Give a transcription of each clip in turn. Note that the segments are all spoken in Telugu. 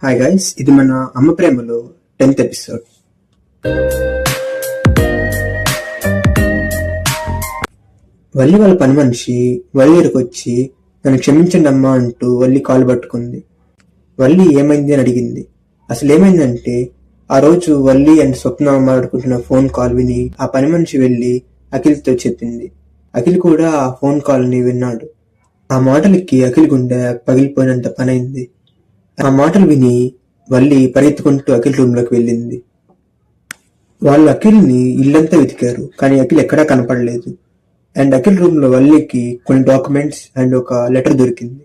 హాయ్ గైస్, ఇది మన అమ్మ ప్రేమలో 10th ఎపిసోడ్. వల్లి వాళ్ళ పని మనిషి వల్లి దగ్గరకు వచ్చి నన్ను క్షమించండి అమ్మా అంటూ వల్లి కాలు పట్టుకుంది. వల్లి ఏమైంది అని అడిగింది. అసలు ఏమైందంటే, ఆ రోజు వల్లి అండ్ స్వప్న మాట్లాడుకుంటున్న ఫోన్ కాల్ విని ఆ పని మనిషి వెళ్ళి అఖిల్తో చెప్పింది. అఖిల్ కూడా ఆ ఫోన్ కాల్ ని విన్నాడు. ఆ మాటలకి అఖిల్ గుండె పగిలిపోయినంత పనైంది. ఆ మాటలు విని వల్లి పరిగెత్తుకుంటూ అఖిల్ రూమ్ లోకి వెళ్ళింది. వాళ్ళు అఖిల్ ని ఇల్లంతా వెతికారు, కానీ అఖిల్ ఎక్కడా కనపడలేదు. అండ్ అఖిల్ రూమ్ లో వల్లికి కొన్ని డాక్యుమెంట్స్ అండ్ ఒక లెటర్ దొరికింది.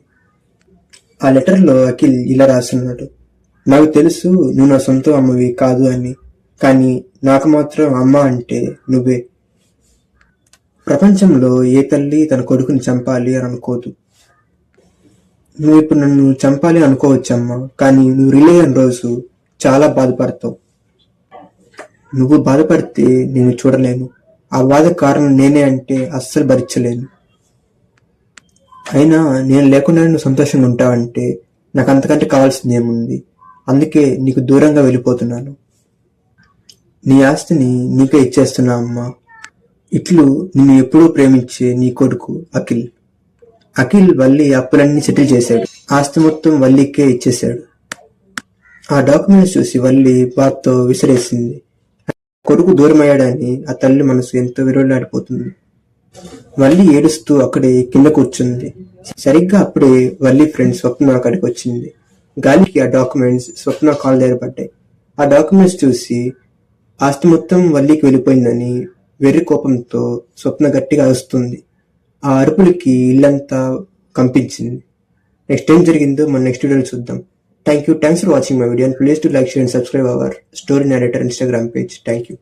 ఆ లెటర్ లో అఖిల్ ఇలా రాస్తున్నాడు: నాకు తెలుసు నువ్వు నా సొంత అమ్మవి కాదు అని, కానీ నాకు మాత్రం అమ్మ అంటే నువ్వే. ప్రపంచంలో ఏ తల్లి తన కొడుకుని చంపాలి అని అనుకోదు. నువ్వు ఇప్పుడు నన్ను చంపాలి అనుకోవచ్చమ్మా, కానీ నువ్వు రిలే అయిన రోజు చాలా బాధపడతావు. నువ్వు బాధపడితే నేను చూడలేను. ఆ బాధ కారణం నేనే అంటే అస్సలు భరించలేను. అయినా నేను లేకుండా నువ్వు సంతోషంగా ఉంటావంటే నాకు అంతకంటే కావాల్సింది ఏముంది. అందుకే నీకు దూరంగా వెళ్ళిపోతున్నాను. నీ ఆస్తిని నీకే ఇచ్చేస్తున్నా అమ్మా. ఇట్లు నిన్ను ఎప్పుడూ ప్రేమించే నీ కొడుకు అఖిల్. అఖిల్ వల్లి అప్పులన్నీ సెటిల్ చేశాడు. ఆస్తి మొత్తం వల్లికే ఇచ్చేశాడు. ఆ డాక్యుమెంట్స్ చూసి వల్లి బాధతో విసిరేసింది. కొడుకు దూరమయ్యాడని ఆ తల్లి మనసు ఎంతో విరువలాడిపోతుంది. వల్లి ఏడుస్తూ అక్కడే కింద కూర్చుంది. సరిగ్గా అప్పుడే వల్లి ఫ్రెండ్ స్వప్న అక్కడికి వచ్చింది. గాలికి ఆ డాక్యుమెంట్స్ స్వప్న కాల్ దగ్గర పడ్డాయి. ఆ డాక్యుమెంట్స్ చూసి ఆస్తి మొత్తం వల్లికి వెళ్ళిపోయిందని వెర్రి కోపంతో స్వప్న గట్టిగా అరుస్తుంది. ఆ అరుపులకి ఇల్లంతా కంపించింది. నెక్స్ట్ ఏం జరిగిందో మనం నెక్స్ట్ వీడియోలో చూద్దాం. Thanks for watching my video, and please do like, share and subscribe our story narrator Instagram page. Thank you.